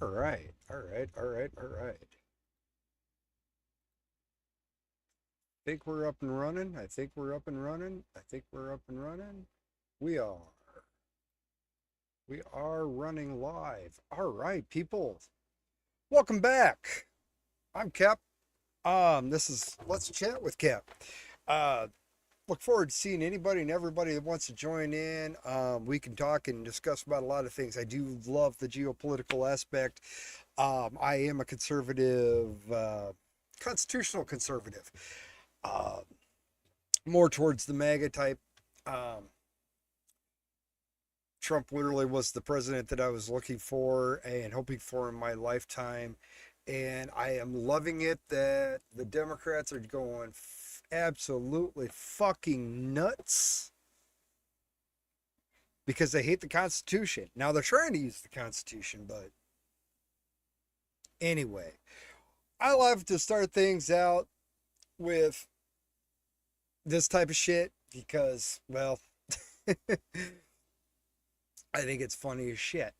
All right, all right, all right, all right. Think we're up and running. I think we're up and running. I think we're up and running. We are. We are running live. All right, people. Welcome back. I'm Cap. This is Let's Chat with Cap. Uh, look forward to seeing anybody and everybody that wants to join in. We can talk and discuss about a lot of things. I do love the geopolitical aspect. I am a conservative, constitutional conservative. Uh, More towards the MAGA type. Um, Trump literally was the president that I was looking for and hoping for in my lifetime. And I am loving it that the Democrats are going absolutely fucking nuts because they hate the Constitution. Now they're trying to use the Constitution, but anyway, I love to start things out with this type of shit because, well, I think it's funny as shit.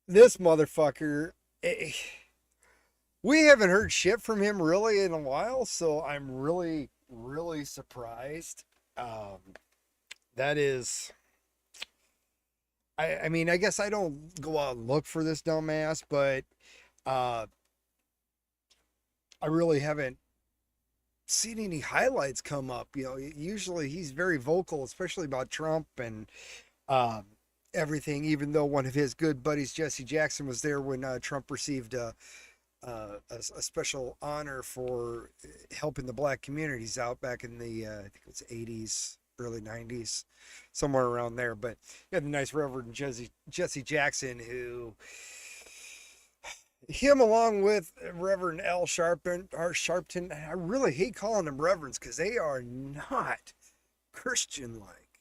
This motherfucker, eh, we haven't heard shit from him really in a while, so I'm really, really surprised. That is, I mean, I guess I don't go out and look for this dumbass, but uh, I really haven't seen any highlights come up. You know, usually he's very vocal, especially about Trump and um, everything. Even though one of his good buddies, Jesse Jackson, was there when Trump received a special honor for helping the black communities out back in the I think it was '80s, early '90s, somewhere around there. But you had the nice Reverend Jesse Jackson who him along with Reverend L. Sharpton. I really hate calling them reverends because they are not Christian like.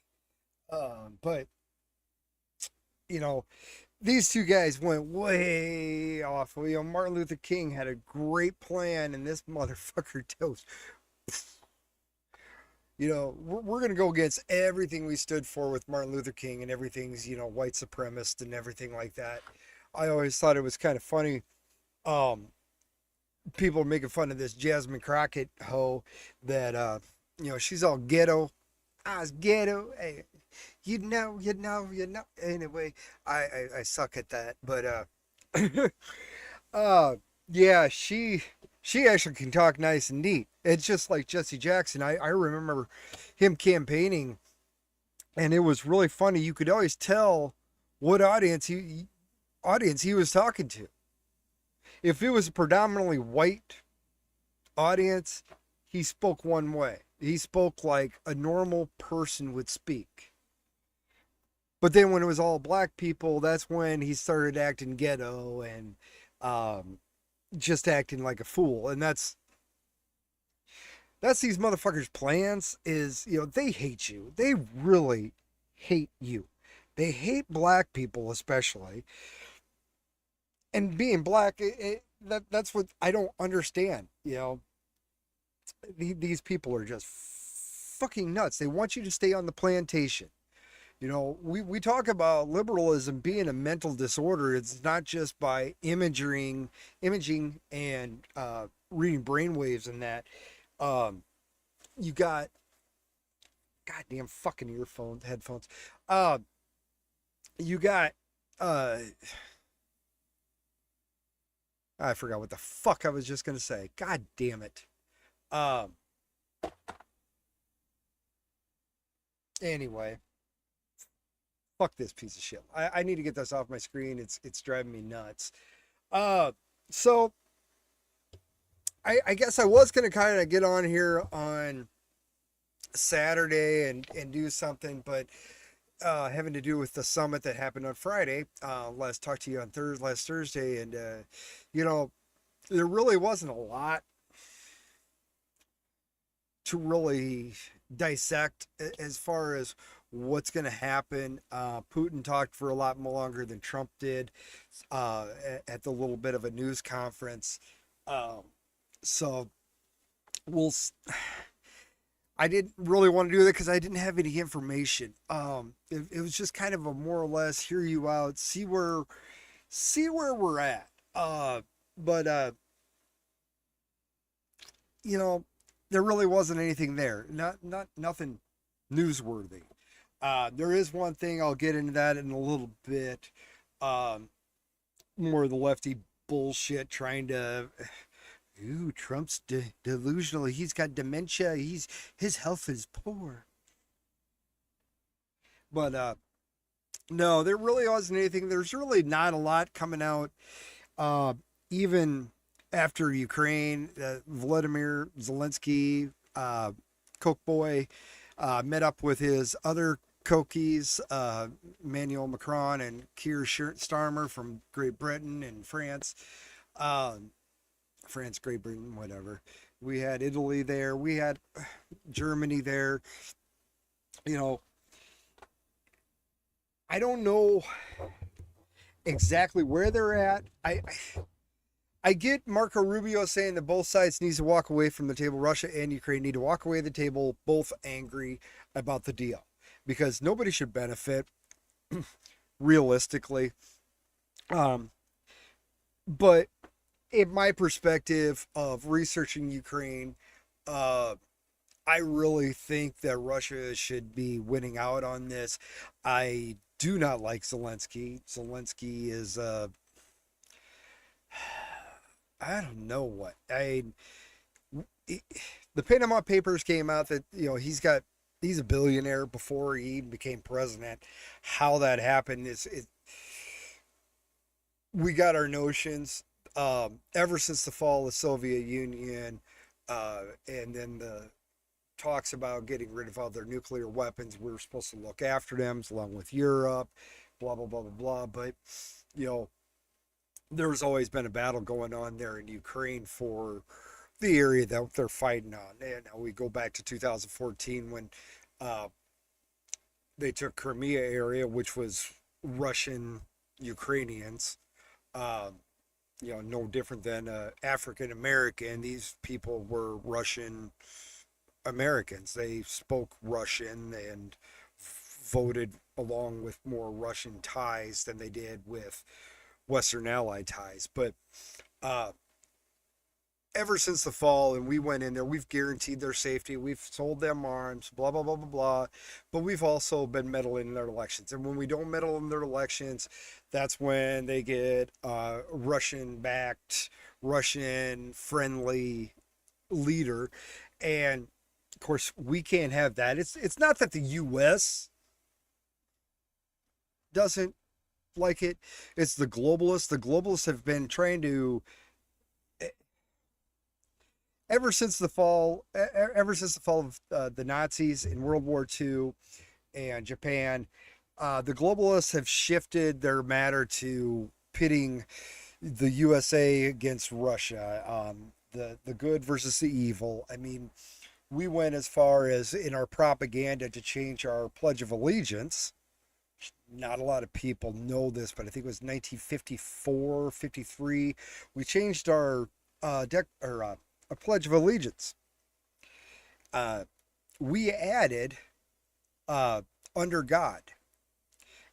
But you know, these two guys went way off. You know, Martin Luther King had a great plan, and this motherfucker toast. You know, we're going to go against everything we stood for with Martin Luther King and everything's, you know, white supremacist and everything like that. I always thought it was kind of funny. Um, People are making fun of this Jasmine Crockett hoe that, you know, she's all ghetto. I was ghetto. Hey, you know. Anyway, I suck at that, but uh, yeah, she actually can talk nice and neat. It's just like Jesse Jackson. I remember him campaigning, and it was really funny. You could always tell what audience he was talking to. If it was a predominantly white audience, he spoke one way. He spoke like a normal person would speak. But then when it was all black people, that's when he started acting ghetto and um, just acting like a fool. And that's these motherfuckers' plans. Is you know they hate you. They really hate you. They hate black people especially. And being black, that's what I don't understand. You know, these people are just fucking nuts. They want you to stay on the plantation. You know, we talk about liberalism being a mental disorder. It's not just by imaging and reading brainwaves and that. Um, you got goddamn fucking earphones, headphones. Uh, you got uh, I forgot what the fuck I was just gonna say. God damn it. Um, anyway, fuck this piece of shit. I need to get this off my screen. It's driving me nuts. Uh, so I guess I was gonna kind of get on here on Saturday and do something, but having to do with the summit that happened on Friday. Last talked to you on last Thursday, and you know there really wasn't a lot to really dissect as far as what's going to happen. Putin talked for a lot more longer than Trump did at the little bit of a news conference. Um, so we'll. I didn't really want to do that because I didn't have any information. It was just kind of a more or less hear you out, see where we're at. But you know, there really wasn't anything there. Not nothing newsworthy. There is one thing, I'll get into that in a little bit. Um, More of the lefty bullshit trying to. Ooh, Trump's delusional. He's got dementia. His health is poor. But no, there really wasn't anything. There's really not a lot coming out. Uh, Even after Ukraine, Vladimir Zelensky, Coke Boy, met up with his other Cokies, Emmanuel Macron and Keir Starmer from Great Britain and France. Um, France, Great Britain, whatever. We had Italy there. We had Germany there. You know, I don't know exactly where they're at. I get Marco Rubio saying that both sides needs to walk away from the table. Russia and Ukraine need to walk away from the table, both angry about the deal, because nobody should benefit realistically. Um, but in my perspective of researching Ukraine, uh, I really think that Russia should be winning out on this. I do not like Zelensky. Zelensky is I don't know what. The Panama Papers came out that he's a billionaire before he even became president. How that happened is we got our notions ever since the fall of the Soviet Union, and then the talks about getting rid of all their nuclear weapons. We were supposed to look after them along with Europe, blah blah blah blah blah. But you know, there's always been a battle going on there in Ukraine for the area that they're fighting on. And we go back to 2014 when uh, they took Crimea area, which was Russian Ukrainians. Um, no different than African American. These people were Russian Americans. They spoke Russian and voted along with more Russian ties than they did with Western Allied ties. But uh, ever since the fall, and we went in there, we've guaranteed their safety. We've sold them arms, blah, blah, blah, blah, blah. But we've also been meddling in their elections. And when we don't meddle in their elections, that's when they get Russian backed, Russian friendly leader. And of course, we can't have that. It's not that the U.S. doesn't like it. It's the globalists. The globalists have been trying to ever since the fall of the Nazis in World War II and Japan. The globalists have shifted their matter to pitting the USA against Russia. The good versus the evil. I mean, we went as far as in our propaganda to change our Pledge of Allegiance. Not a lot of people know this, but I think it was 1954, 53. We changed our a Pledge of Allegiance. Uh, we added uh, under God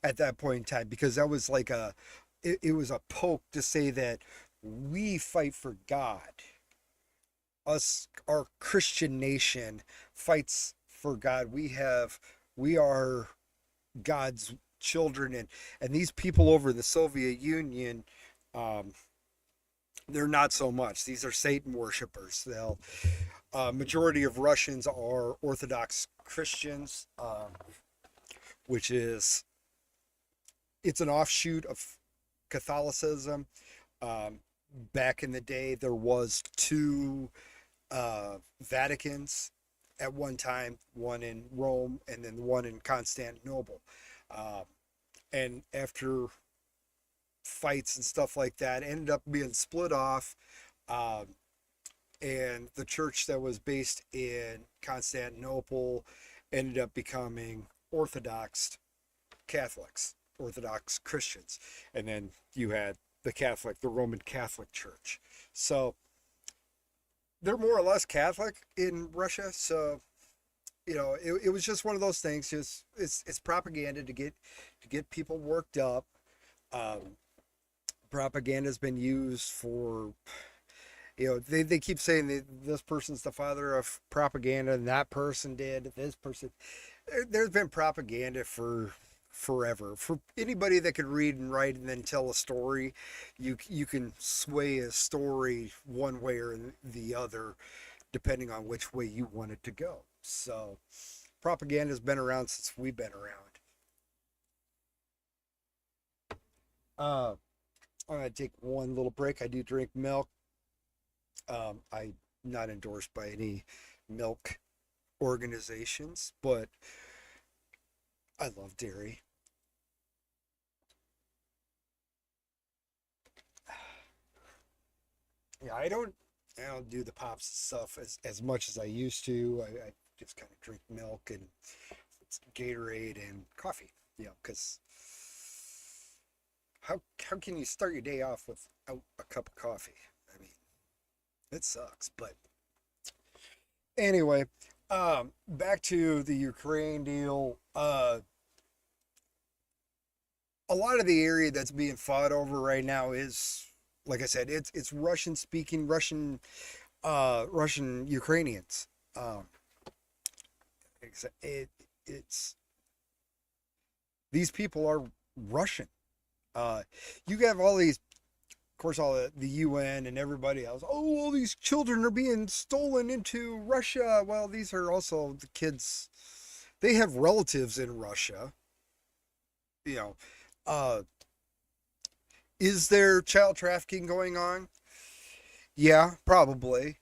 at that point in time, because that was like it was a poke to say that we fight for God. Our Christian nation fights for God. We are God's children, and these people over the Soviet Union, um, they're not so much. These are Satan worshipers. They'll majority of Russians are Orthodox Christians, which is it's an offshoot of Catholicism. Um, Back in the day, there was two Vaticans at one time, one in Rome and then one in Constantinople. Um, and after fights and stuff like that, ended up being split off. Um, and the church that was based in Constantinople ended up becoming Orthodox Catholics, Orthodox Christians. And then you had the Roman Catholic Church. So they're more or less Catholic in Russia. So it was just one of those things. Just it's propaganda to get people worked up. Um, Propaganda's been used for, they keep saying that this person's the father of propaganda and that person did, this person. There's been propaganda for forever. For anybody that could read and write and then tell a story, you can sway a story one way or the other depending on which way you want it to go. So propaganda's been around since we've been around. Uh, I'm gonna take one little break. I do drink milk. I'm not endorsed by any milk organizations, but I love dairy. Yeah, I don't do the pops stuff as much as I used to. I just kind of drink milk and Gatorade and coffee. Because how can you start your day off without a cup of coffee? I mean, it sucks. But anyway, back to the Ukraine deal. A lot of the area that's being fought over right now is, like I said, it's Russian speaking, Russian Ukrainians. Um, it's these people are Russian. You have all these, of course, all the UN and everybody else. Oh, all these children are being stolen into Russia. Well, these are also the kids. They have relatives in Russia. You know, uh, is there child trafficking going on? Yeah, probably.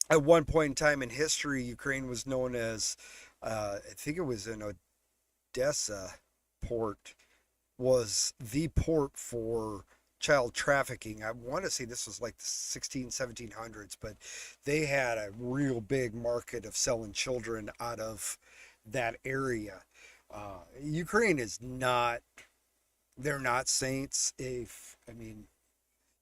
At one point in time in history, Ukraine was known as, I think it was in Odessa port, was the port for child trafficking. I want to say this was like the 1700s, but they had a real big market of selling children out of that area. Ukraine is not, they're not saints. If, I mean,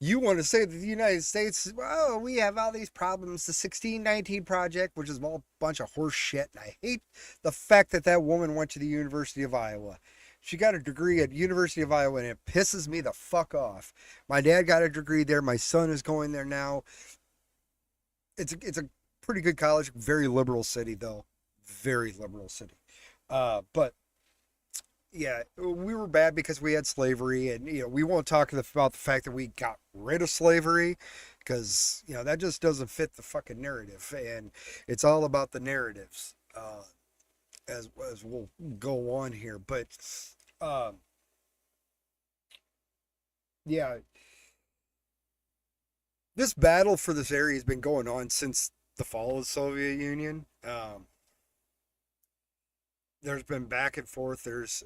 you want to say that the United States, well, we have all these problems. The 1619 Project, which is all a bunch of horse shit. And I hate the fact that that woman went to the University of Iowa. She got a degree at University of Iowa, and it pisses me the fuck off. My dad got a degree there. My son is going there now. It's a pretty good college. Very liberal city, though. Very liberal city. But yeah, we were bad because we had slavery, and we won't talk about the fact that we got rid of slavery, because that just doesn't fit the fucking narrative, and it's all about the narratives. As we'll go on here, but um, yeah, this battle for this area has been going on since the fall of the Soviet Union. There's been back and forth. There's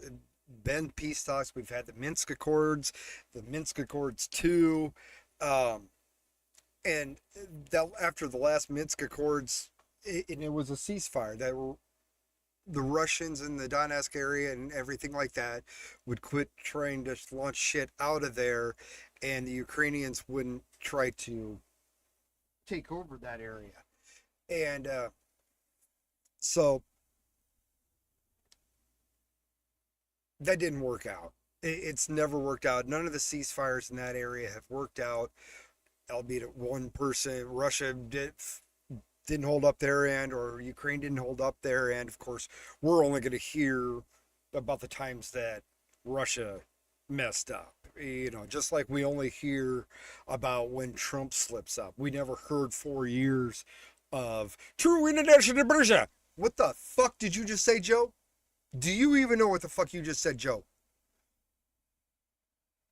been peace talks. We've had the Minsk Accords, the Minsk Accords 2, um, and after the last Minsk Accords, and it was a ceasefire that the Russians in the Donetsk area and everything like that would quit trying to launch shit out of there, and the Ukrainians wouldn't try to take over that area. And so that didn't work out. It's never worked out. None of the ceasefires in that area have worked out, albeit at one person. Russia didn't hold up their end, or Ukraine didn't hold up their end. Of course, we're only going to hear about the times that Russia messed up. Just like we only hear about when Trump slips up. We never heard 4 years of true international Russia. What the fuck did you just say, Joe? Do you even know what the fuck you just said, Joe?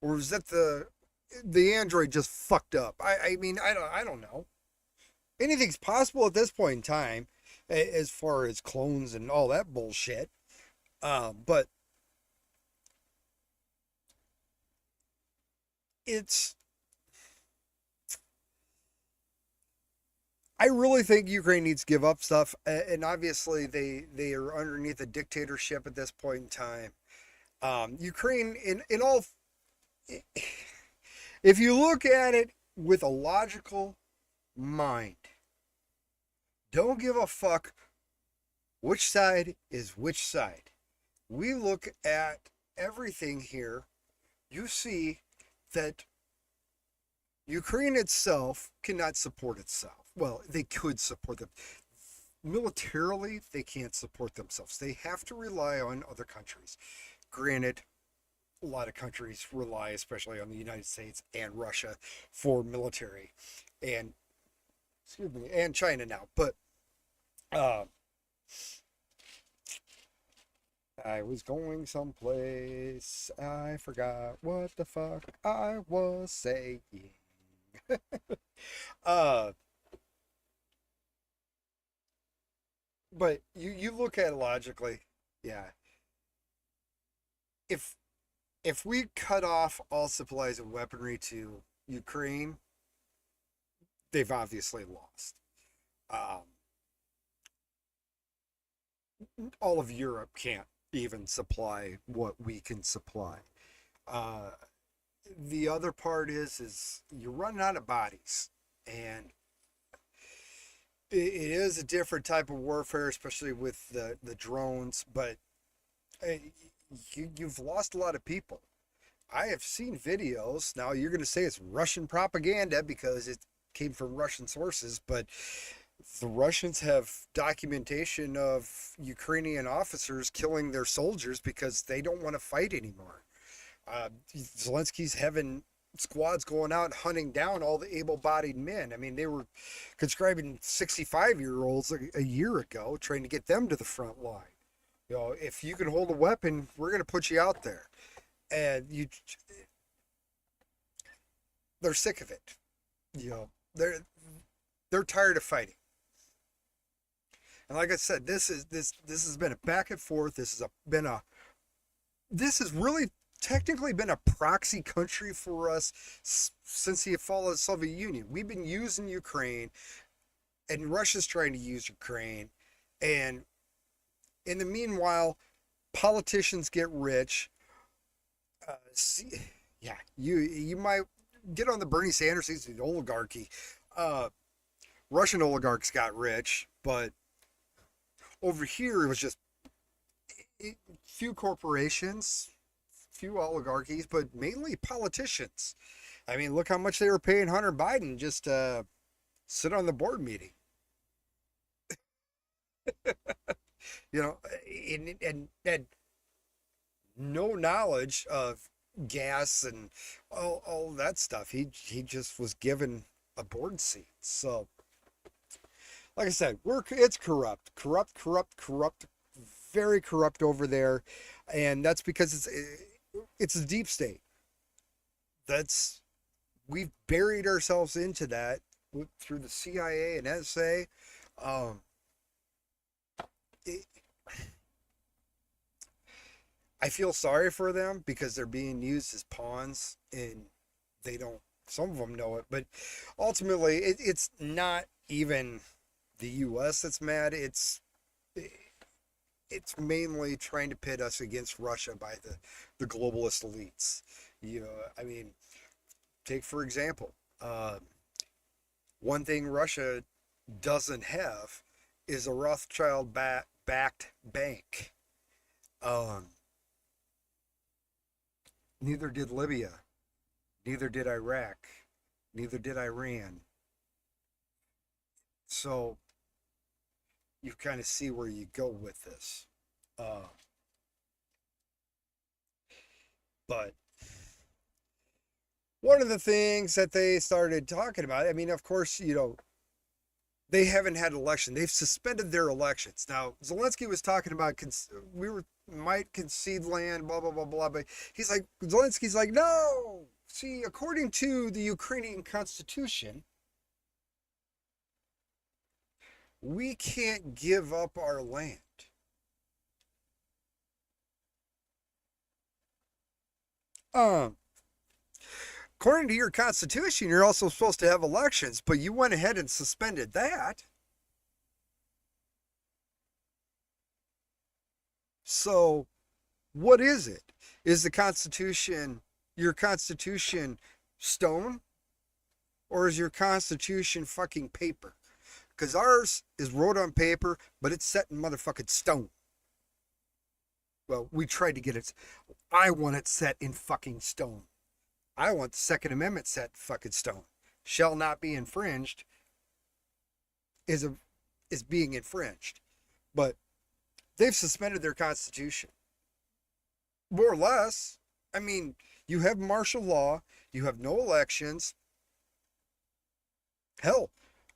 Or is that the android just fucked up? I mean, I don't know. Anything's possible at this point in time, as far as clones and all that bullshit. But it's I really think Ukraine needs to give up stuff, and obviously they are underneath a dictatorship at this point in time. Ukraine, in all, if you look at it with a logical mind, don't give a fuck which side is which side. We look at everything here you see that Ukraine itself cannot support itself. Well, they could support them. Militarily, they can't support themselves. They have to rely on other countries. Granted, a lot of countries rely, especially on the United States and Russia, for military, and excuse me, and China now. But uh, I was going someplace. I forgot what the fuck I was saying. uh, but you look at it logically. Yeah, if if we cut off all supplies of weaponry to Ukraine, they've obviously lost. Um, all of Europe can't even supply what we can supply. Uh, the other part is you're running out of bodies, and it is a different type of warfare, especially with the drones. But uh, you've lost a lot of people. I have seen videos. Now you're going to say it's Russian propaganda because it came from Russian sources, but the Russians have documentation of Ukrainian officers killing their soldiers because they don't want to fight anymore. Zelensky's having squads going out hunting down all the able-bodied men. I mean, they were conscribing 65-year-olds a year ago, trying to get them to the front line. If you can hold a weapon, we're going to put you out there. And they're sick of it. You know, they're tired of fighting. And like I said, this has been a back and forth. This has really technically been a proxy country for us since the fall of the Soviet Union. We've been using Ukraine, and Russia's trying to use Ukraine. And in the meanwhile, politicians get rich. See, yeah, you might get on the Bernie Sanders, he's the oligarchy. Uh, Russian oligarchs got rich, but over here it was just few corporations, few oligarchies, but mainly politicians. I mean, look how much they were paying Hunter Biden just to sit on the board meeting. You know, and no knowledge of gas and all that stuff. He just was given a board seat. So, like I said, it's corrupt, very corrupt over there, and that's because it's a deep state. That's We've buried ourselves into that through the CIA and SA. Um, it, I feel sorry for them because they're being used as pawns, and they don't. Some of them know it, but ultimately, it's not even the U.S. that's mad. It's mainly trying to pit us against Russia by the globalist elites. I mean, take for example, one thing Russia doesn't have is a Rothschild backed bank. Um, Neither did Libya, neither did Iraq, neither did Iran. So you kind of see where you go with this. Uh, but one of the things that they started talking about, I mean, of course, they haven't had an election. They've suspended their elections. Now, Zelensky was talking about might concede land, blah blah blah blah. But Zelensky's like, no. See, according to the Ukrainian constitution, we can't give up our land. Um, According to your constitution, you're also supposed to have elections, but you went ahead and suspended that. So, what is it? Is your constitution, stone? Or is your constitution fucking paper? Because ours is wrote on paper, but it's set in motherfucking stone. Well, we tried to get it. I want it set in fucking stone. I want the Second Amendment set in fucking stone. Shall not be infringed is a is being infringed. But they've suspended their constitution. More or less. I mean, you have martial law, you have no elections. Hell,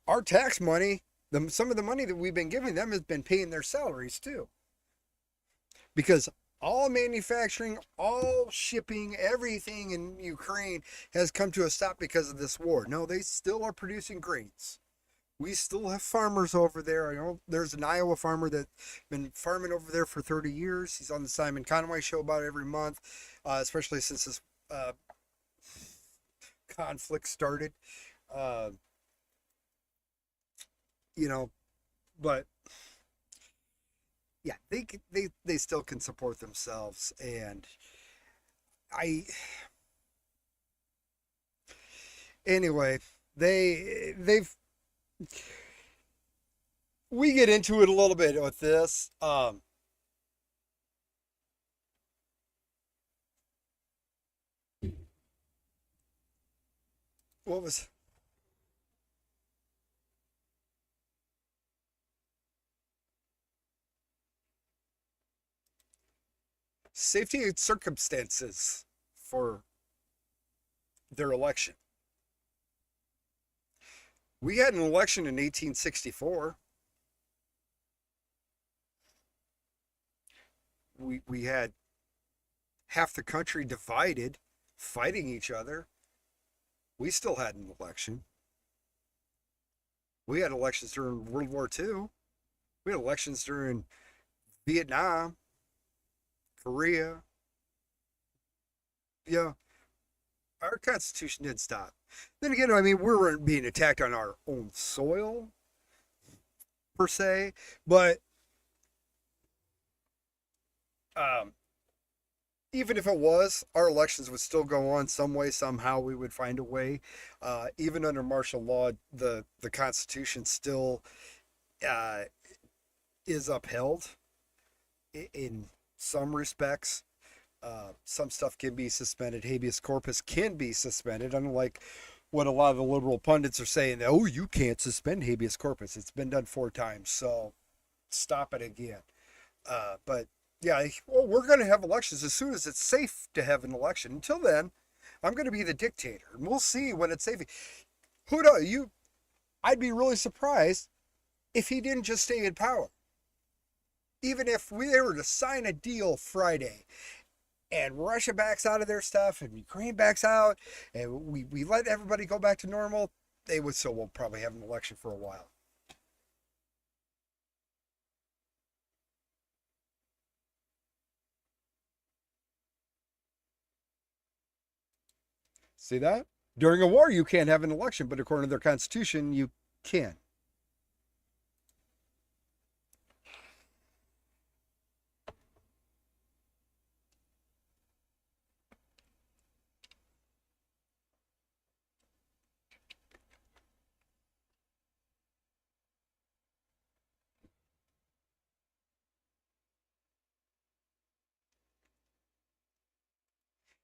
our tax money, some of the money that we've been giving them has been paying their salaries too. Because all manufacturing, all shipping, everything in Ukraine has come to a stop because of this war. No, they still are producing grains. We still have farmers over there. I know there's an Iowa farmer that's been farming over there for 30 years. He's on the Simon Conway show about every month, especially since this conflict started. Uh, you know, but yeah, they still can support themselves, and I anyway they've we get into it a little bit with this. What was safety circumstances for their election? We had an election in 1864. We had half the country divided, fighting each other. We still had an election. We had elections during World War II. We had elections during Vietnam, Korea. Yeah, our Constitution did stop. Then again, I mean, we weren't being attacked on our own soil per se, but um, even if it was, our elections would still go on some way, somehow. We would find a way. Even under martial law, the Constitution still uh, is upheld in some respects. Some stuff can be suspended. Habeas corpus can be suspended, unlike what a lot of the liberal pundits are saying. Oh, you can't suspend habeas corpus. It's been done 4 times, so stop it again. But yeah, well, we're going to have elections as soon as it's safe to have an election. Until then, I'm going to be the dictator, and we'll see when it's safe. Who knows? I'd be really surprised if he didn't just stay in power. Even if we were to sign a deal Friday and Russia backs out of their stuff and Ukraine backs out and we let everybody go back to normal, they would still will probably have an election for a while. See that? During a war, you can't have an election, but according to their constitution, you can.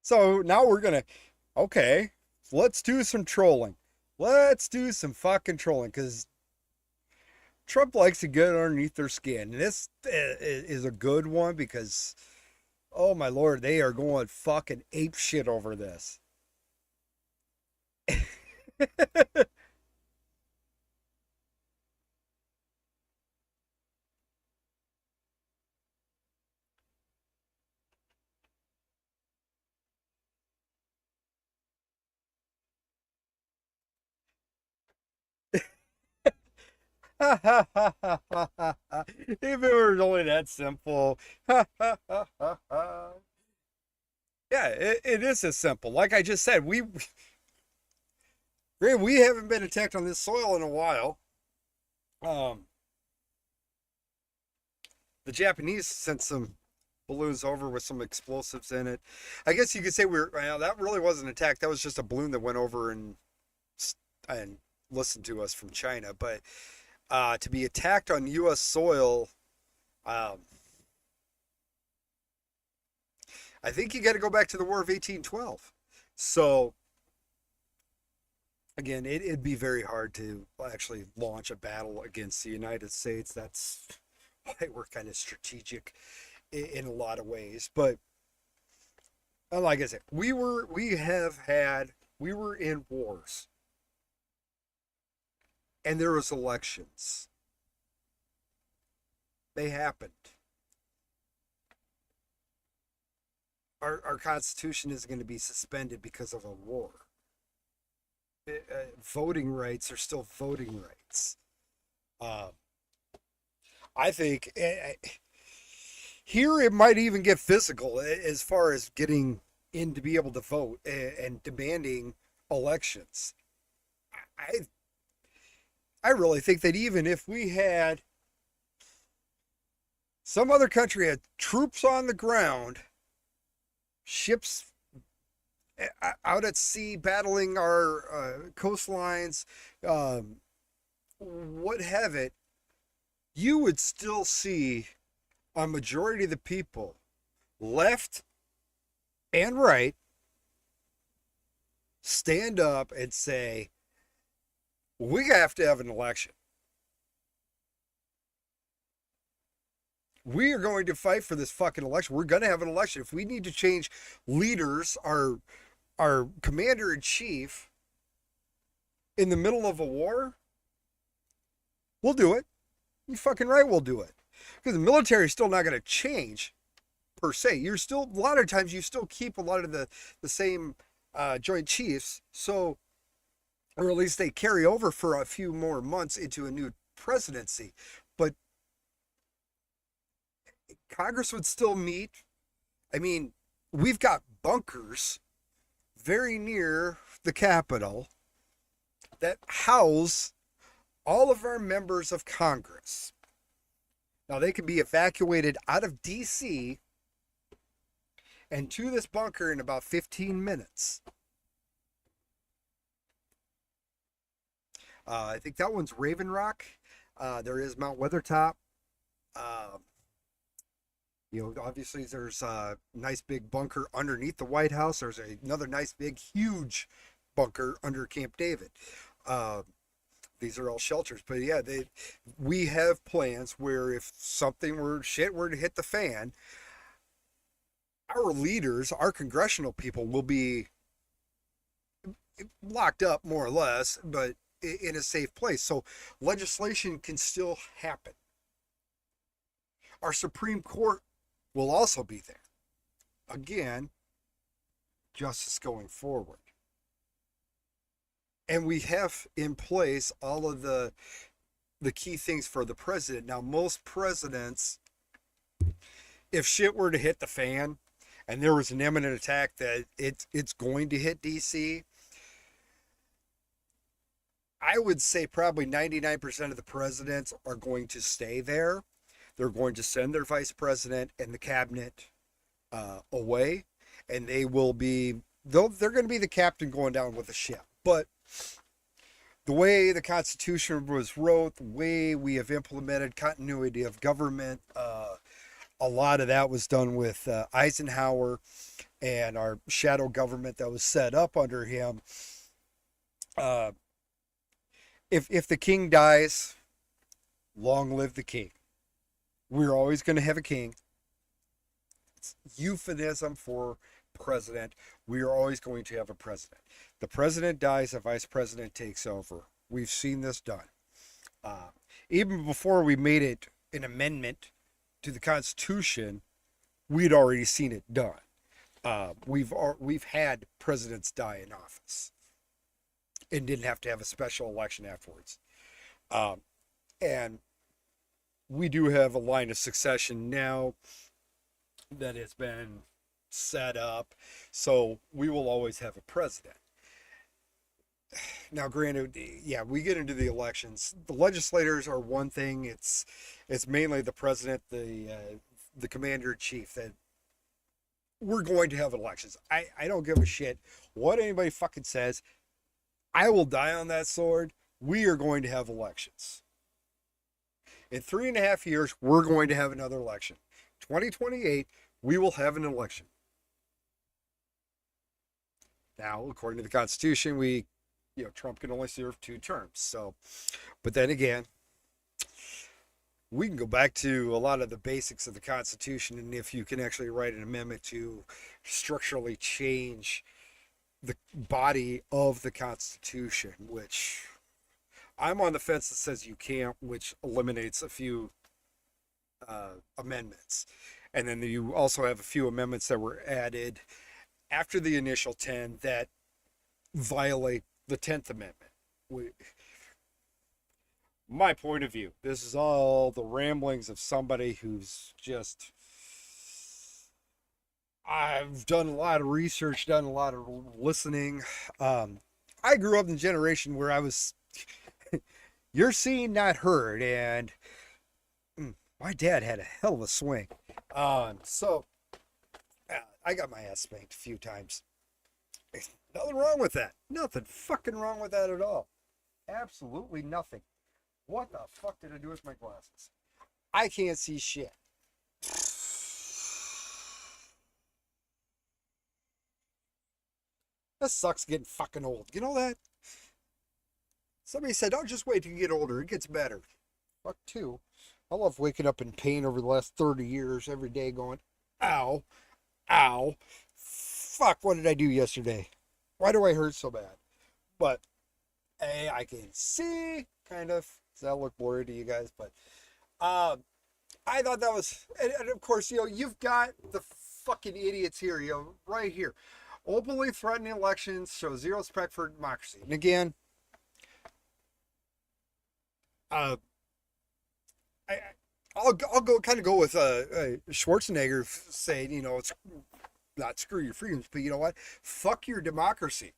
So now we're going to, okay, let's do some trolling. Let's do some fucking trolling because Trump likes to get underneath their skin. And this is a good one because, oh my lord, they are going fucking ape shit over this. If it were only that simple. Yeah, it is as simple. Like I just said, we haven't been attacked on this soil in a while. Um, the Japanese sent some balloons over with some explosives in it. I guess you could say well, that really wasn't an attack. That was just a balloon that went over and listened to us from China. But to be attacked on U.S. soil, um, I think you got to go back to the War of 1812. So again, it'd be very hard to actually launch a battle against the United States. That's why we're kind of strategic in a lot of ways. But like I said, we were in wars, and there was elections. They happened. Our Constitution is going to be suspended because of a war. Voting rights are still voting rights. Uh, I think here it might even get physical as far as getting in to be able to vote and demanding elections. I I really think that even if we had some other country had troops on the ground, ships out at sea battling our coastlines, um, what have it, you would still see a majority of the people, left and right, stand up and say, we have to have an election. We are going to fight for this fucking election. We're going to have an election. If we need to change leaders, our commander in chief in the middle of a war, we'll do it. You fucking right, we'll do it. Because the military is still not going to change per se. You're still, a lot of times you still keep a lot of the same joint chiefs. So, or at least they carry over for a few more months into a new presidency. But Congress would still meet. I mean, we've got bunkers very near the Capitol that house all of our members of Congress. Now, they can be evacuated out of D.C. and to this bunker in about 15 minutes. I think that one's Raven Rock. There is Mount Weathertop. Obviously there's a nice big bunker underneath the White House. There's another nice big huge bunker under Camp David. These are all shelters, but yeah, we have plans where if shit were to hit the fan, our leaders, our congressional people will be locked up more or less, but in a safe place. So legislation can still happen. Our Supreme Court will also be there. Again, justice going forward. And we have in place all of the key things for the president. Now, most presidents, if shit were to hit the fan and there was an imminent attack that it's going to hit DC, I would say probably 99% of the presidents are going to stay there. They're going to send their vice president and the cabinet away, and they're going to be the captain going down with the ship. But the way the Constitution was wrote, the way we have implemented continuity of government, a lot of that was done with Eisenhower and our shadow government that was set up under him. If the king dies, long live the king. We're always going to have a king. It's euphemism for president. We are always going to have a president. The president dies, the vice president takes over. We've seen this done. Even before we made it an amendment to the Constitution, we'd already seen it done. We've had presidents die in office and didn't have to have a special election afterwards. And we do have a line of succession now that has been set up, so we will always have a president. Now, granted, yeah, we get into the elections. The legislators are one thing. It's mainly the president, the commander in chief, that we're going to have elections. I don't give a shit what anybody fucking says. I will die on that sword. We are going to have elections. In 3.5 years, we're going to have another election. 2028, we will have an election. Now, according to the Constitution, Trump can only serve 2 terms. So, but then again, we can go back to a lot of the basics of the Constitution, and if you can actually write an amendment to structurally change the body of the Constitution, which I'm on the fence that says you can't, which eliminates a few amendments. And then you also have a few amendments that were added after the initial 10 that violate the 10th Amendment. My point of view, this is all the ramblings of somebody who's just. I've done a lot of research, done a lot of listening. I grew up in a generation where I was. You're seen, not heard, and my dad had a hell of a swing. So I got my ass spanked a few times. Nothing wrong with that. Nothing fucking wrong with that at all. Absolutely nothing. What the fuck did I do with my glasses? I can't see shit. That sucks getting fucking old. You know that? Somebody said, oh, just wait till you get older. It gets better. Fuck too. I love waking up in pain over the last 30 years every day going, ow, ow. Fuck, what did I do yesterday? Why do I hurt so bad? But, hey, I can see, kind of. Does that look blurry to you guys? But, I thought that was, and of course, you've got the fucking idiots here, right here. Openly threatening elections, show zero respect for democracy. And again, uh, I'll go with Schwarzenegger saying, it's not screw your freedoms, but you know what? Fuck your democracy.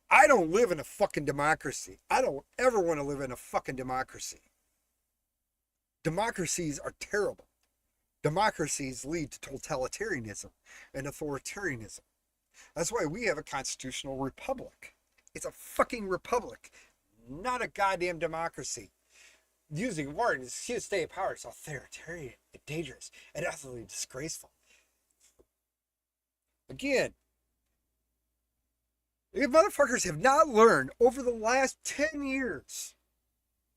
I don't live in a fucking democracy. I don't ever want to live in a fucking democracy. Democracies are terrible. Democracies lead to totalitarianism and authoritarianism. That's why we have a constitutional republic. It's a fucking republic, not a goddamn democracy. Using words to stay in power is authoritarian and dangerous and utterly disgraceful. Again, you motherfuckers have not learned over the last 10 years,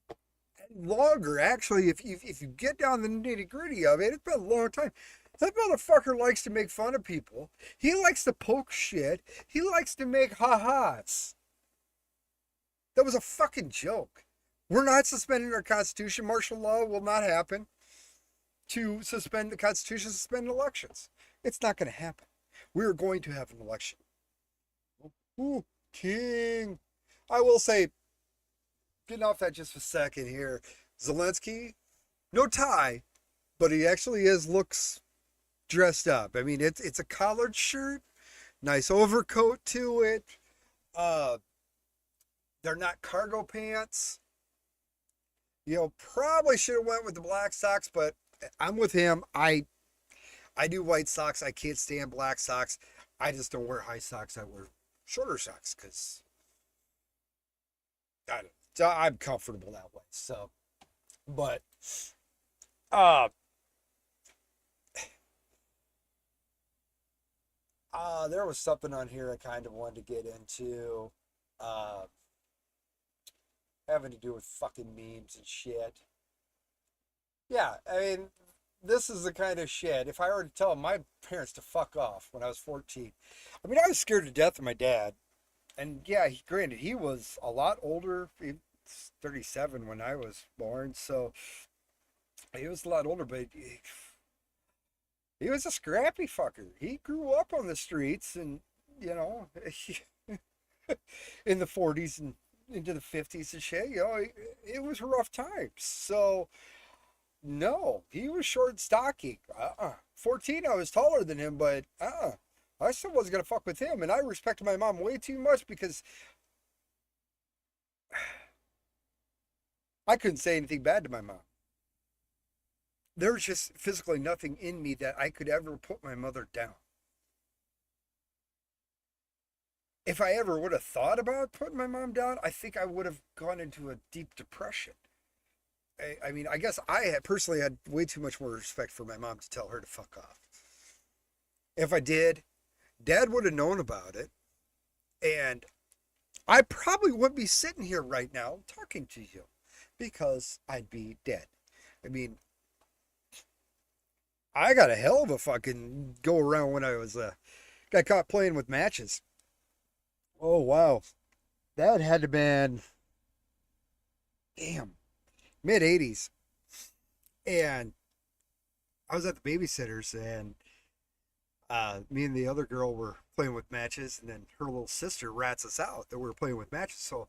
and longer actually, if you get down the nitty gritty of it, it's been a long time. That motherfucker likes to make fun of people. He likes to poke shit. He likes to make ha-has. That was a fucking joke. We're not suspending our Constitution. Martial law will not happen to suspend the Constitution, suspend elections. It's not going to happen. We're going to have an election. Ooh, king. I will say, getting off that just for a second here, Zelensky, no tie, but he actually looks dressed up. I mean, it's a collared shirt, nice overcoat to it. They're not cargo pants. Probably should have went with the black socks, but I'm with him. I do white socks. I can't stand black socks. I just don't wear high socks. I wear shorter socks because I'm comfortable that way. So, but there was something on here I kind of wanted to get into, having to do with fucking memes and shit. Yeah, I mean, this is the kind of shit. If I were to tell my parents to fuck off when I was 14, I mean, I was scared to death of my dad. And yeah, granted, he was a lot older. He was 37 when I was born, so he was a lot older, but he was a scrappy fucker. He grew up on the streets and, in the 40s and into the 50s and shit, it was rough times. So, no, he was short and stocky. 14, I was taller than him, but I still wasn't going to fuck with him. And I respected my mom way too much because I couldn't say anything bad to my mom. There was just physically nothing in me that I could ever put my mother down. If I ever would have thought about putting my mom down, I think I would have gone into a deep depression. I mean, I guess I personally had way too much more respect for my mom to tell her to fuck off. If I did, Dad would have known about it. And I probably wouldn't be sitting here right now talking to you because I'd be dead. I mean, I got a hell of a fucking go around when I was got caught playing with matches. Oh wow, that had to been damn mid '80s, and I was at the babysitters, and me and the other girl were playing with matches, and then her little sister rats us out that we were playing with matches. So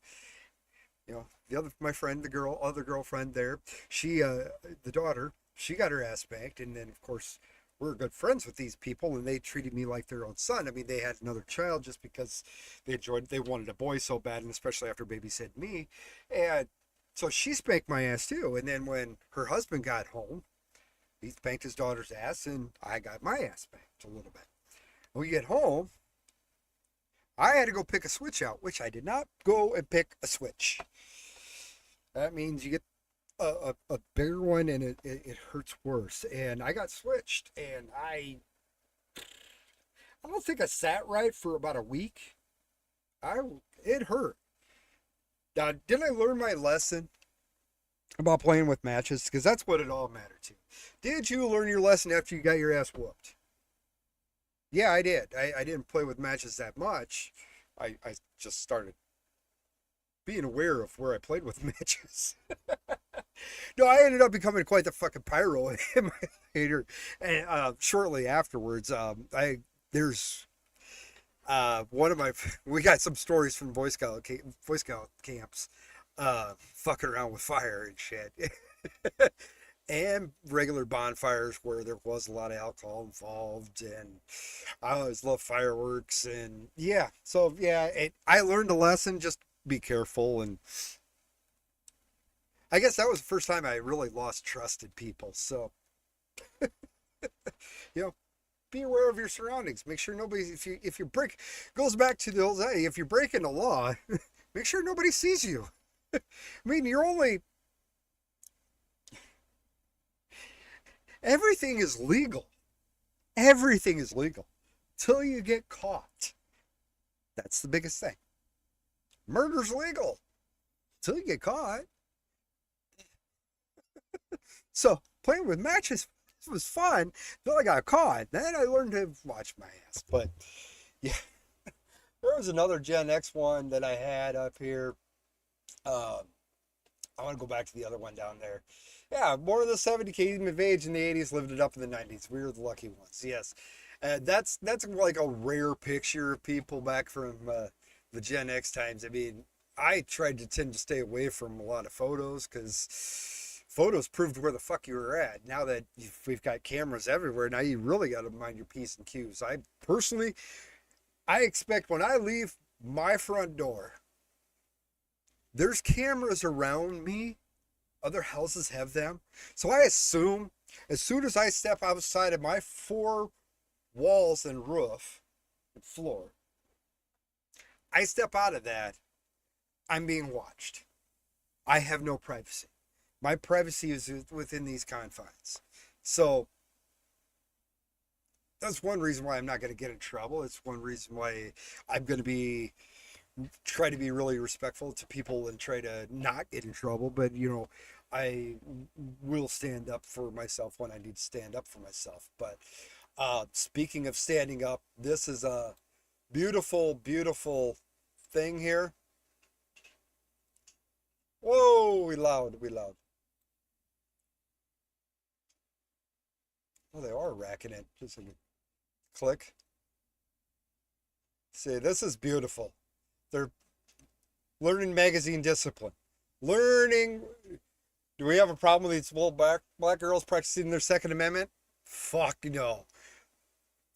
the other my friend, the girl, other girlfriend there, she the daughter, she got her ass spanked, and then of course we're good friends with these people, and they treated me like their own son. I mean, they had another child just because they wanted a boy so bad, and especially after babysitting me, and so she spanked my ass too. And then when her husband got home, he spanked his daughter's ass, and I got my ass spanked a little bit. When we get home, I had to go pick a switch out, which I did not go and pick a switch. That means you get a bigger one, and it hurts worse. And I got switched, and I don't think I sat right for about a week. I It hurt. Now, did I learn my lesson about playing with matches? Because that's what it all mattered to. Did you learn your lesson after you got your ass whooped? Yeah, I did. I didn't play with matches that much. I just started being aware of where I played with matches. No, I ended up becoming quite the fucking pyro in my later, and shortly afterwards, I there's one of my we got some stories from Boy Scout camps, fucking around with fire and shit. And regular bonfires where there was a lot of alcohol involved, and I always love fireworks, and yeah, so yeah, I learned a lesson. Just be careful, and I guess that was the first time I really lost trust in people. So you know, be aware of your surroundings. Make sure nobody, if you break, goes back to the old hey, if you're breaking the law, make sure nobody sees you. I mean, you're only everything is legal. Everything is legal till you get caught. That's the biggest thing. Murder's legal till you get caught. So playing with matches was fun until I got caught. Then I learned to watch my ass. But yeah, there was another Gen X one that I had up here. Um, I want to go back to the other one down there. Yeah, born in the 70s, came of age in the 80s, lived it up in the 90s. We were the lucky ones. Yes, that's like a rare picture of people back from the Gen X times. I mean, I tried to tend to stay away from a lot of photos because photos proved where the fuck you were at. Now that we've got cameras everywhere, now you really got to mind your P's and Q's. I personally, I expect when I leave my front door, there's cameras around me. Other houses have them. So I assume as soon as I step outside of my four walls and roof and floor, I step out of that, I'm being watched. I have no privacy. My privacy is within these confines. So that's one reason why I'm not going to get in trouble. It's one reason why I'm going to try to be really respectful to people and try to not get in trouble. But I will stand up for myself when I need to stand up for myself. But speaking of standing up, this is a beautiful, beautiful thing here. Whoa, we loud. Oh, they are racking it. Just a click. See, this is beautiful. They're learning magazine discipline. Learning. Do we have a problem with these little black girls practicing their Second Amendment? Fuck no.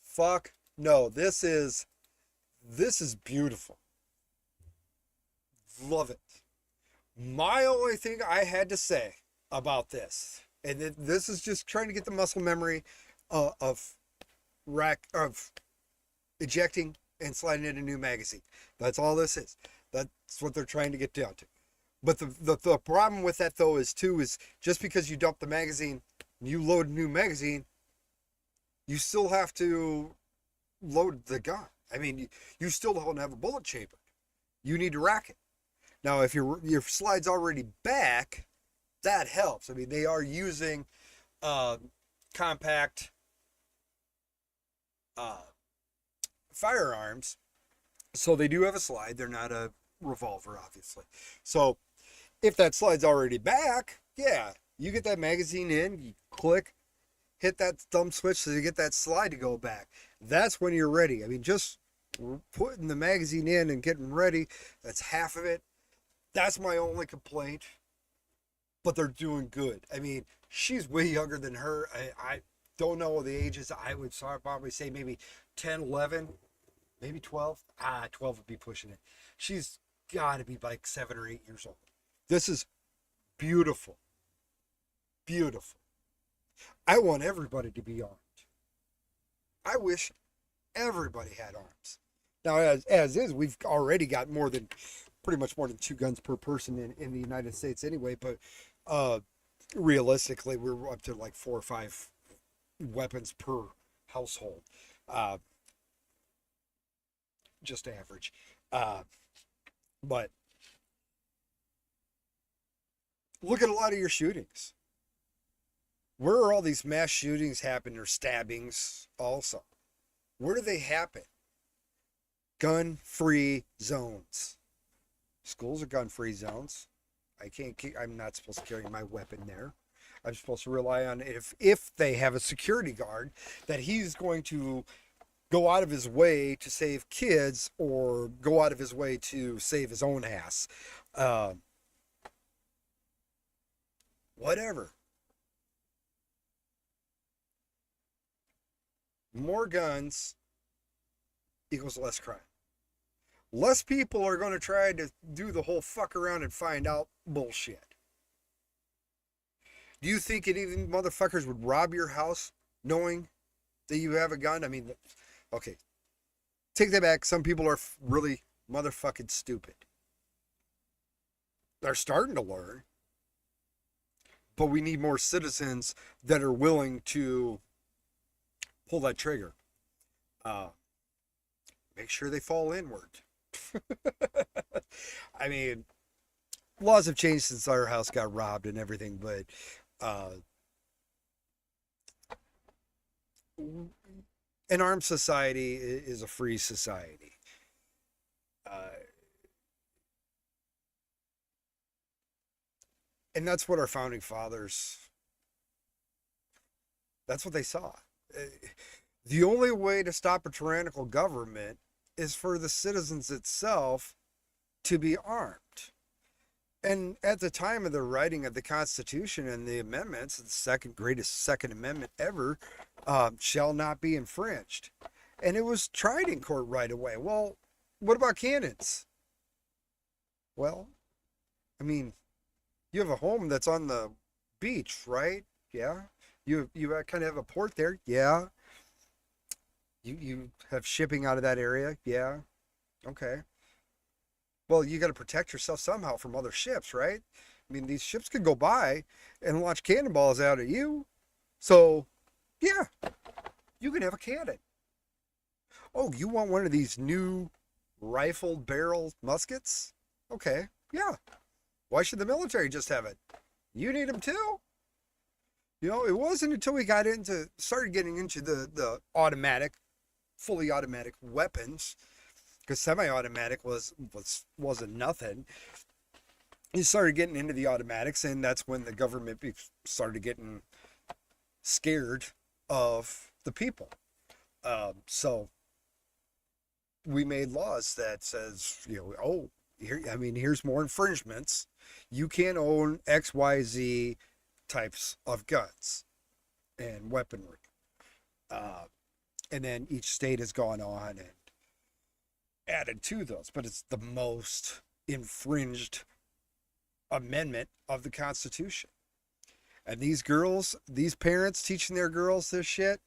Fuck no. This is beautiful. Love it. My only thing I had to say about this, and this is just trying to get the muscle memory of ejecting and sliding in a new magazine. That's all this is. That's what they're trying to get down to. But the problem with that though is just because you dump the magazine, you load a new magazine, you still have to load the gun. I mean, you still don't have a bullet chamber. You need to rack it. Now, if your slide's already back, that helps. I mean, they are using uh, compact uh, firearms, so they do have a slide. They're not a revolver, obviously. So if that slide's already back, yeah, you get that magazine in, you click, hit that thumb switch so you get that slide to go back. That's when you're ready. I mean, just putting the magazine in and getting ready, that's half of it. That's my only complaint. But they're doing good. I mean, she's way younger than her. I don't know the ages. I would probably say maybe 10, 11, maybe 12. 12 would be pushing it. She's got to be like 7 or 8 years old. This is beautiful. Beautiful. I want everybody to be armed. I wish everybody had arms. Now, as is, we've already got pretty much more than 2 guns per person in the United States anyway, but uh, realistically, we're up to like 4 or 5 weapons per household. Uh, just average. Uh, but look at a lot of your shootings. Where are all these mass shootings happening or stabbings also? Where do they happen? Gun-free zones. Schools are gun-free zones. I'm not supposed to carry my weapon there. I'm supposed to rely on if they have a security guard that he's going to go out of his way to save kids or go out of his way to save his own ass. Whatever. More guns equals less crime. Less people are going to try to do the whole fuck around and find out bullshit. Do you think any of these motherfuckers would rob your house knowing that you have a gun? I mean, okay, take that back. Some people are really motherfucking stupid. They're starting to learn. But we need more citizens that are willing to pull that trigger. Make sure they fall inward. I mean, laws have changed since our house got robbed and everything, but an armed society is a free society. Uh, and that's what our founding fathers, that's what they saw. The only way to stop a tyrannical government is for the citizens itself to be armed. And at the time of the writing of the Constitution and the amendments, the second amendment ever, shall not be infringed. And it was tried in court right away. Well, what about cannons? Well, I mean, you have a home that's on the beach, right? Yeah. You kind of have a port there. Yeah. You have shipping out of that area. Yeah. Okay. Well, you got to protect yourself somehow from other ships, right? I mean, these ships could go by and launch cannonballs out at you. So, yeah, you can have a cannon. Oh, you want one of these new rifled barrel muskets? Okay, yeah. Why should the military just have it? You need them too. You know, it wasn't until we started getting into the automatic, fully automatic weapons, because semi-automatic wasn't nothing. You started getting into the automatics, and that's when the government started getting scared of the people. So we made laws that says, oh, here's more infringements. You can't own XYZ types of guns and weaponry. And then each state has gone on and added to those, but it's the most infringed amendment of the Constitution. And these parents teaching their girls this shit,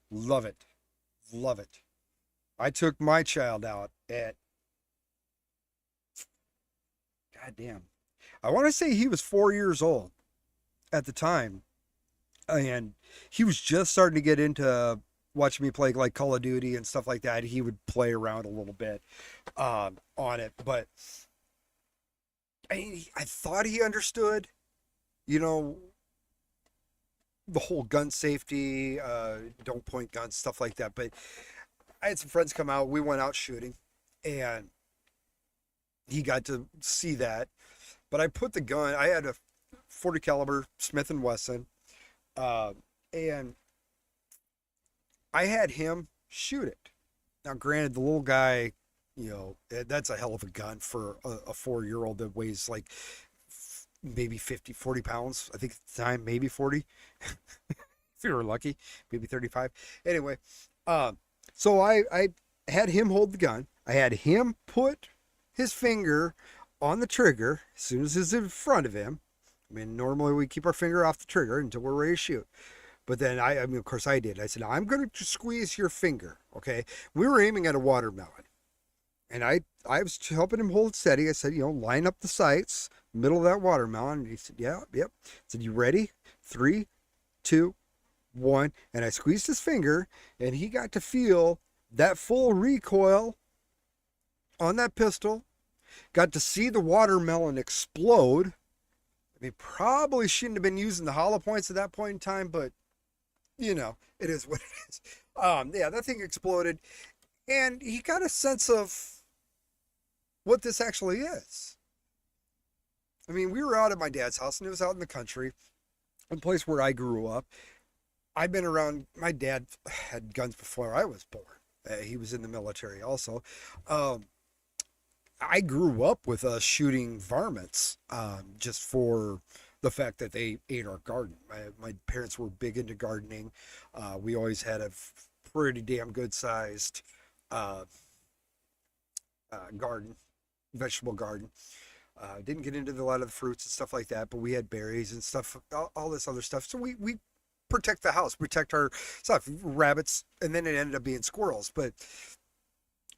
love it. Love it. I took my child out at, goddamn, I want to say he was 4 years old at the time. And he was just starting to get into watching me play like Call of Duty and stuff like that, he would play around a little bit on it. But I thought he understood, you know, the whole gun safety, don't point guns, stuff like that. But I had some friends come out. We went out shooting, and he got to see that. But I put the gun. I had a 40 caliber Smith and Wesson, uh, and I had him shoot it. Now, granted, the little guy, that's a hell of a gun for a 4-year old that weighs like maybe 50, 40 pounds. I think at the time, maybe 40. If you were lucky, maybe 35. Anyway, so I had him hold the gun. I had him put his finger on the trigger as soon as it's in front of him. I mean, normally we keep our finger off the trigger until we're ready to shoot. But then I mean, of course I did. I said, I'm going to squeeze your finger. Okay. We were aiming at a watermelon. And I was helping him hold steady. I said, line up the sights, middle of that watermelon. And he said, yeah, yep. I said, you ready? 3, 2, 1. And I squeezed his finger, and he got to feel that full recoil on that pistol. Got to see the watermelon explode. I mean, probably shouldn't have been using the hollow points at that point in time, but it is what it is. Yeah, that thing exploded, and he got a sense of what this actually is. I mean, we were out at my dad's house, and it was out in the country, a place where I grew up. I've been around, my dad had guns before I was born. He was in the military also. I grew up with us shooting varmints, just for the fact that they ate our garden. My parents were big into gardening. We always had a pretty damn good sized garden, vegetable garden. Didn't get into a lot of the fruits and stuff like that, but we had berries and stuff, all this other stuff. So we protect the house, protect our stuff, rabbits, and then it ended up being squirrels. But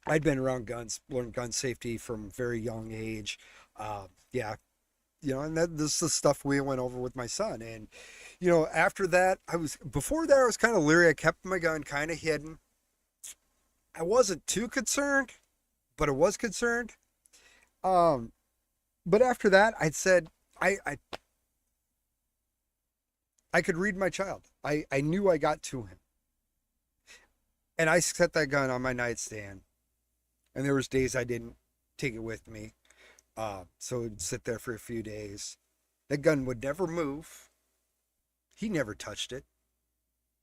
I'd been around guns, learned gun safety from a very young age. Yeah, and this is the stuff we went over with my son. And, after that, before that, I was kind of leery. I kept my gun kind of hidden. I wasn't too concerned, but I was concerned. But after that, I'd said, I could read my child. I knew I got to him. And I set that gun on my nightstand. And there was days I didn't take it with me. So it'd sit there for a few days. That gun would never move. He never touched it.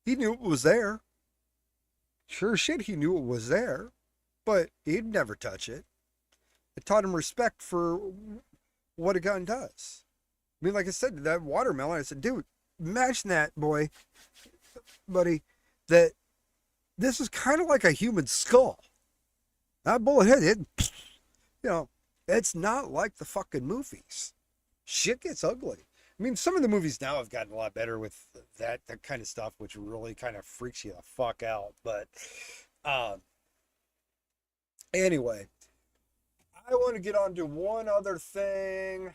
He knew it was there. Sure as shit, he knew it was there. But he'd never touch it. It taught him respect for what a gun does. I mean, like I said, that watermelon, I said, dude, imagine that, boy, buddy, that this is kind of like a human skull. That bullet hit it, it's not like the fucking movies. Shit gets ugly. I mean, some of the movies now have gotten a lot better with that kind of stuff, which really kind of freaks you the fuck out. But anyway, I want to get on to one other thing.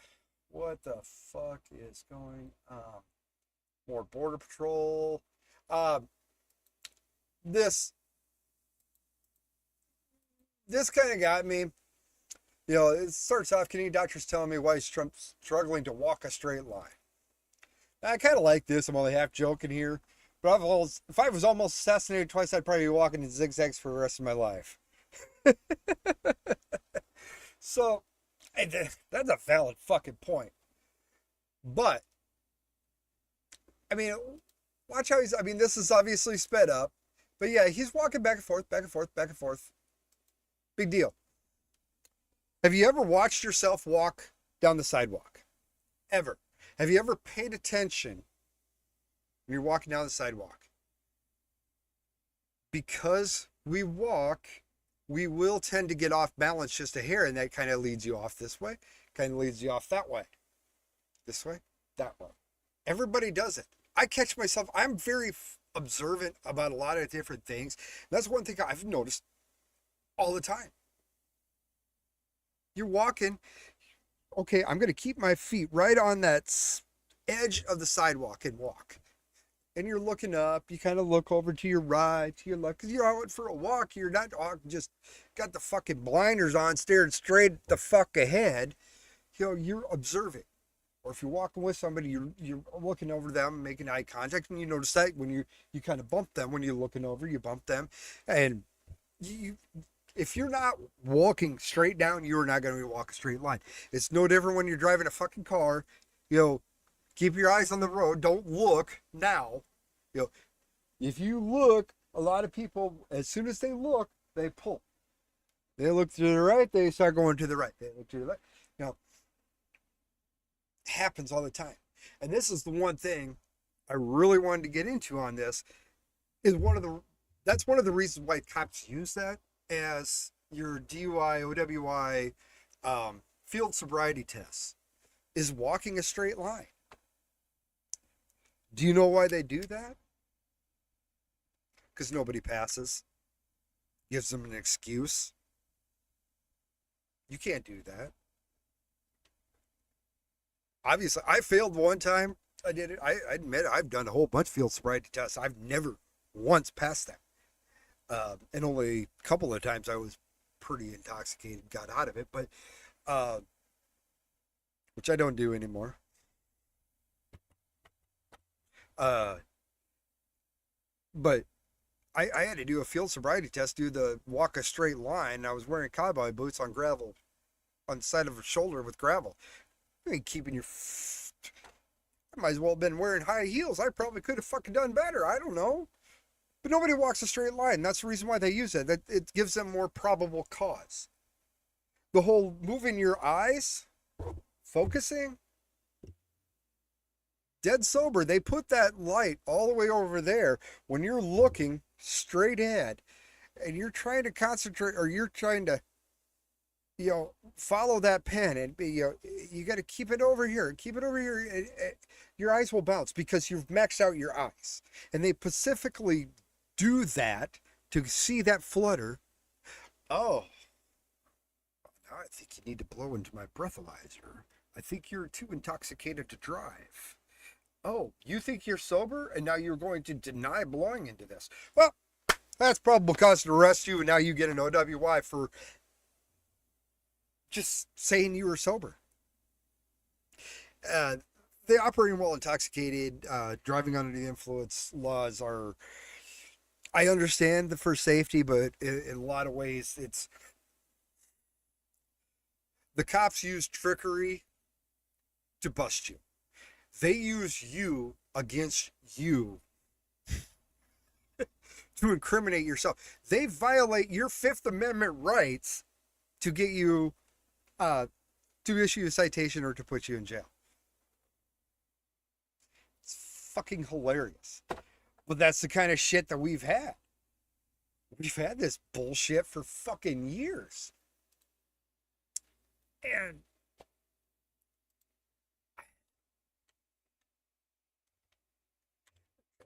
What the fuck is going on? More Border Patrol. This kind of got me. It starts off, Canadian doctors telling me why he's struggling to walk a straight line. Now, I kind of like this. I'm only half joking here. But if I was almost assassinated twice, I'd probably be walking in zigzags for the rest of my life. So, that's a valid fucking point. But, I mean, watch how this is obviously sped up. But yeah, he's walking back and forth, back and forth, back and forth. Big deal. Have you ever watched yourself walk down the sidewalk? Ever? Have you ever paid attention when you're walking down the sidewalk? Because we walk, we will tend to get off balance just a hair, and that kind of leads you off this way, kind of leads you off that way. This way, that way. Everybody does it. I catch myself, I'm very observant about a lot of different things. That's one thing I've noticed all the time. You're walking, okay, I'm going to keep my feet right on that edge of the sidewalk and walk. and you're looking up, you kind of look over to your right, to your left, because you're out for a walk. You're not just got the fucking blinders on, staring straight the fuck ahead. You're observing. Or if you're walking with somebody, you're looking over them, making eye contact, and you notice that when you kind of bump them when you're looking over, you bump them, and you if you're not walking straight down, you're not going to walk a straight line. It's no different when you're driving a fucking car. You know, keep your eyes on the road. Don't look now. You know, if you look, a lot of people, as soon as they look, they pull. They look to the right, they start going to the right. They look to the left. Now, it happens all the time. And this is the one thing I really wanted to get into on this is that's one of the reasons why cops use that as your DUI, OWI, field sobriety tests is walking a straight line. Do you know why they do that? Because nobody passes. Gives them an excuse. You can't do that. Obviously, I failed one time. I did it. I admit I've done a whole bunch of field sobriety tests. I've never once passed them. And only a couple of times I was pretty intoxicated, got out of it, but which I don't do anymore. Uh, but I had to do a field sobriety test, do the walk a straight line. I was wearing cowboy boots on gravel, on the side of a shoulder with gravel. You ain't keeping your. I might as well have been wearing high heels. I probably could have fucking done better. I don't know. But nobody walks a straight line. That's the reason why they use it. That it gives them more probable cause. The whole moving your eyes, focusing, dead sober. They put that light all the way over there when you're looking straight ahead and you're trying to concentrate or you're trying to, follow that pen and be, you got to keep it over here, keep it over here. Your eyes will bounce because you've maxed out your eyes. And they specifically do that to see that flutter. Oh, now I think you need to blow into my breathalyzer. I think you're too intoxicated to drive. Oh, you think you're sober and now you're going to deny blowing into this? Well, that's probable cause to arrest you and now you get an OWI for just saying you were sober. The operating while intoxicated, driving under the influence laws are, I understand the for safety, but in a lot of ways, it's the cops use trickery to bust you. They use you against you to incriminate yourself. They violate your Fifth Amendment rights to get you, to issue a citation or to put you in jail. It's fucking hilarious. But that's the kind of shit that we've had. We've had this bullshit for fucking years. And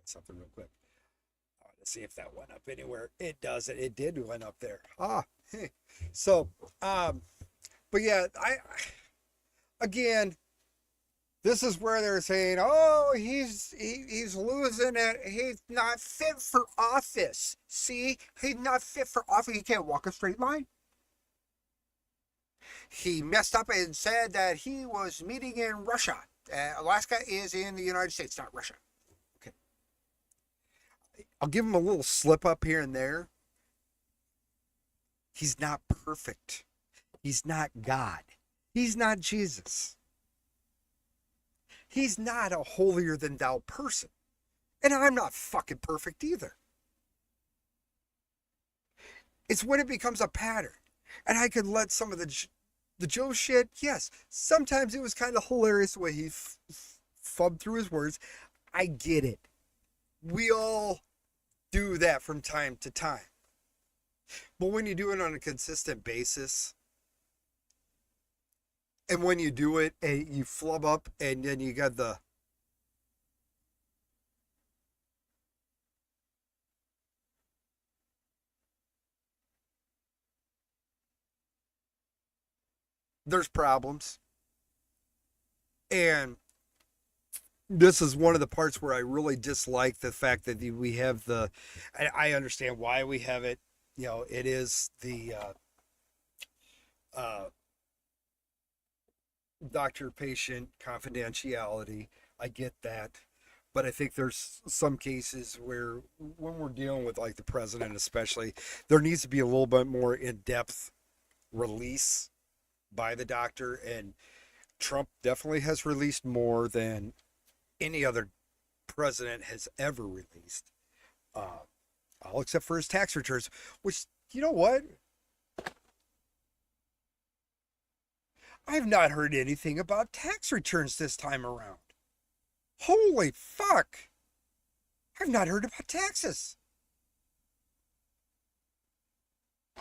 something real quick. Let's see if that went up anywhere. It doesn't. It did went up there. So, but yeah, again, this is where they're saying, oh, he's losing it. He's not fit for office. See, he's not fit for office. He can't walk a straight line. He messed up and said that he was meeting in Russia. Alaska is in the United States, not Russia. Okay. I'll give him a little slip up here and there. He's not perfect. He's not God. He's not Jesus. He's not a holier than thou person. And I'm not fucking perfect either. It's when it becomes a pattern. And I could let some of the Joe shit, yes. Sometimes it was kind of hilarious the way he fubbed through his words. I get it. We all do that from time to time. But when you do it on a consistent basis, and when you do it and you flub up and then you got there's problems. And this is one of the parts where I really dislike the fact that we have the. I understand why we have it. You know, it is the uh, doctor-patient confidentiality. I get that, but I think there's some cases where when we're dealing with like the president, especially, there needs to be a little bit more in-depth release by the doctor, and Trump definitely has released more than any other president has ever released, uh, all except for his tax returns. Which, you know what? I've not heard anything about tax returns this time around. Holy fuck! I've not heard about taxes.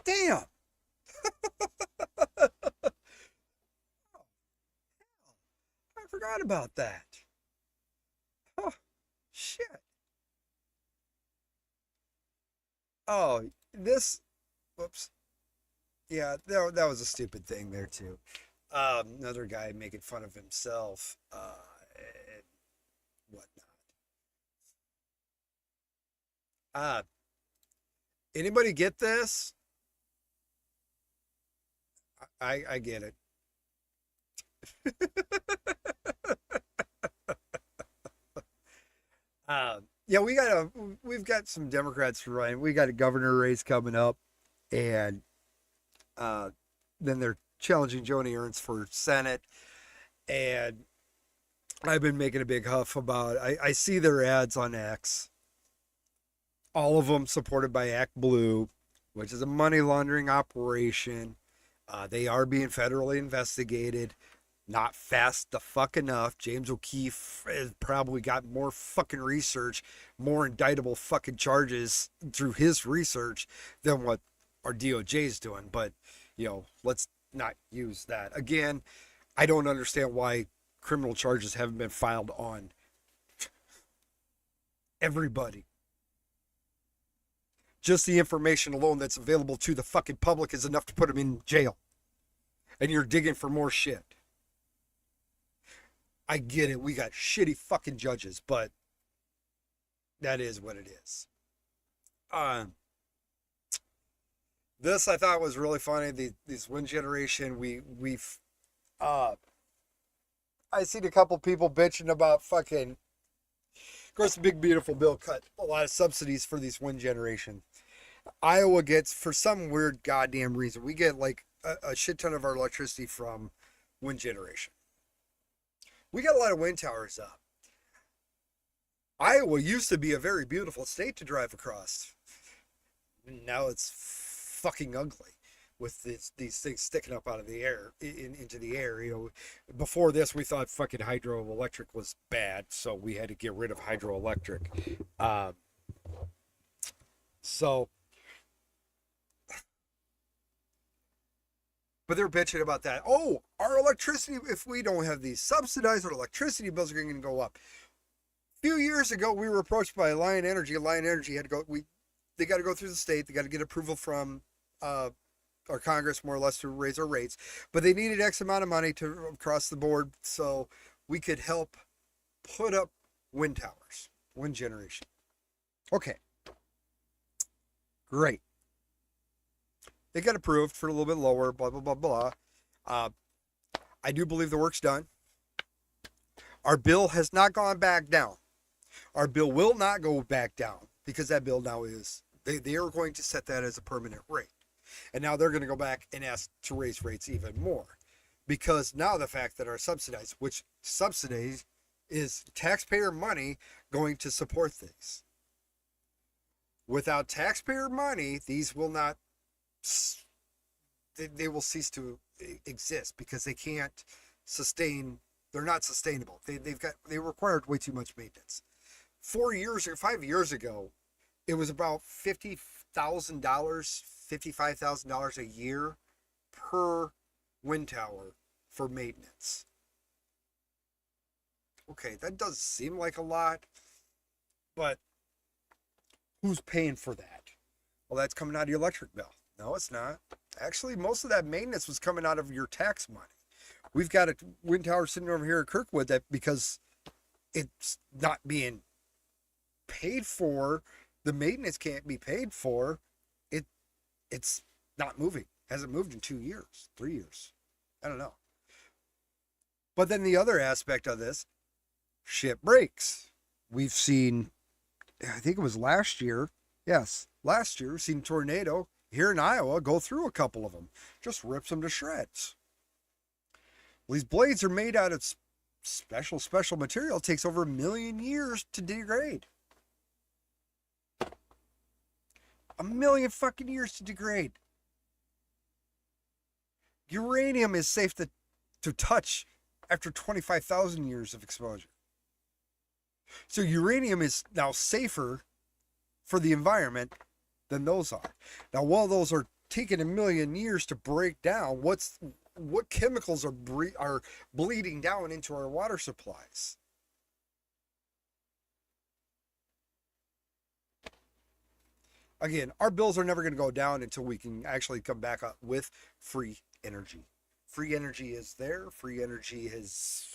Damn! I forgot about that. Oh, shit. Oh, this. Whoops. Yeah, that was a stupid thing there, too. Another guy making fun of himself and whatnot. Uh, Anybody get this? I get it. Yeah, we've got some Democrats running. We got a governor race coming up, and uh, then they're challenging Joni Ernst for Senate. And I've been making a big huff about. I see their ads on X, all of them supported by Act Blue, which is a money laundering operation. They are being federally investigated. Not fast the fuck enough. James O'Keefe has probably got more fucking research, more indictable fucking charges through his research than what our DOJ is doing. But, let's not use that. Again, I don't understand why criminal charges haven't been filed on everybody. Just the information alone that's available to the fucking public is enough to put them in jail. And you're digging for more shit. I get it. We got shitty fucking judges, but that is what it is. Um, this I thought was really funny. These Wind Generation, we've uh, I seen a couple people bitching about fucking. Of course, the big beautiful bill cut a lot of subsidies for these Wind Generation. Iowa gets, for some weird goddamn reason, we get like a shit ton of our electricity from Wind Generation. We got a lot of wind towers up. Iowa used to be a very beautiful state to drive across. Now it's fucking ugly with these things sticking up out of the air, into the air. Before this, we thought fucking hydroelectric was bad, so we had to get rid of hydroelectric. So, but they're bitching about that. Oh, our electricity, if we don't have these subsidized, our electricity bills are going to go up. A few years ago, we were approached by Lion Energy. Lion Energy had to go, they got to go through the state. They got to get approval from our Congress, more or less, to raise our rates. But they needed X amount of money to across the board so we could help put up wind towers, wind generation. Okay. Great. They got approved for a little bit lower, blah, blah, blah, blah. I do believe the work's done. Our bill has not gone back down. Our bill will not go back down because that bill now is, they are going to set that as a permanent rate. And now they're going to go back and ask to raise rates even more. Because now the fact that our subsidized, which subsidies is taxpayer money going to support these. Without taxpayer money, these will not, they will cease to exist because they can't sustain, they're not sustainable. They required way too much maintenance. 4 years or 5 years ago, it was about $50,000, $55,000 a year per wind tower for maintenance. Okay, that does seem like a lot, but who's paying for that? Well, that's coming out of your electric bill. No, it's not. Actually, most of that maintenance was coming out of your tax money. We've got a wind tower sitting over here in Kirkwood that because it's not being paid for. The maintenance can't be paid for. It it's not moving. Hasn't moved in 2 years, 3 years. I don't know. But then the other aspect of this, shit breaks. We've seen, I think it was last year. Yes, last year, seen a tornado here in Iowa go through a couple of them. Just rips them to shreds. Well, these blades are made out of special material. It takes over 1,000,000 years to degrade. 1,000,000 fucking years to degrade. Uranium is safe to touch after 25,000 years of exposure. So uranium is now safer for the environment than those are. Now, while those are taking 1,000,000 years to break down, what chemicals are bleeding down into our water supplies? Again, our bills are never going to go down until we can actually come back up with free energy. Free energy is there. Free energy is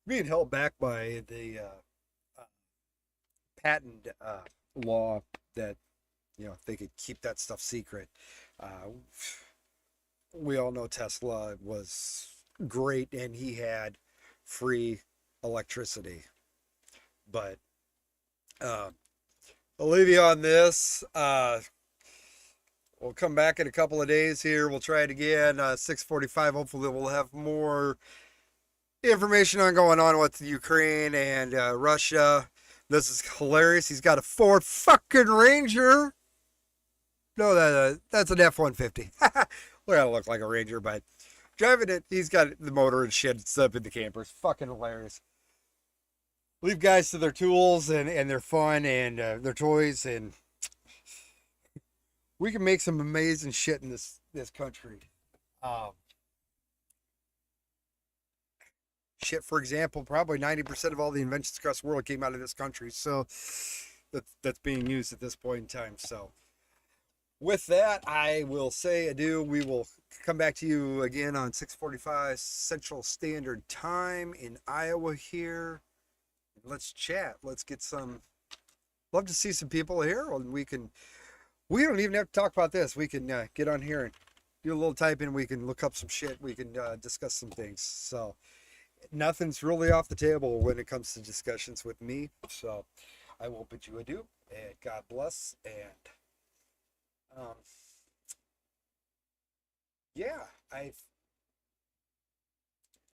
being held back by the patent law that they could keep that stuff secret. We all know Tesla was great and he had free electricity, but I'll leave you on this. We'll come back in a couple of days here. We'll try it again. 6:45. Hopefully, we'll have more information on going on with Ukraine and Russia. This is hilarious. He's got a Ford fucking Ranger. No, that's an F-150. Well, it'll look like a Ranger, but driving it, he's got the motor and shit stuff in the camper. It's fucking hilarious. Leave guys to their tools and their fun and their toys, and we can make some amazing shit in this country. Um, Shit, for example, probably 90% of all the inventions across the world came out of this country, so that's being used at this point in time. So with that, I will say adieu. We will come back to you again on 6:45 Central Standard Time in Iowa here. Let's chat. Let's get some. Love to see some people here, and we don't even have to talk about this. We can get on here and do a little typing. We can look up some shit. We can discuss some things. So nothing's really off the table when it comes to discussions with me. So I will bid you adieu, and God bless. And yeah,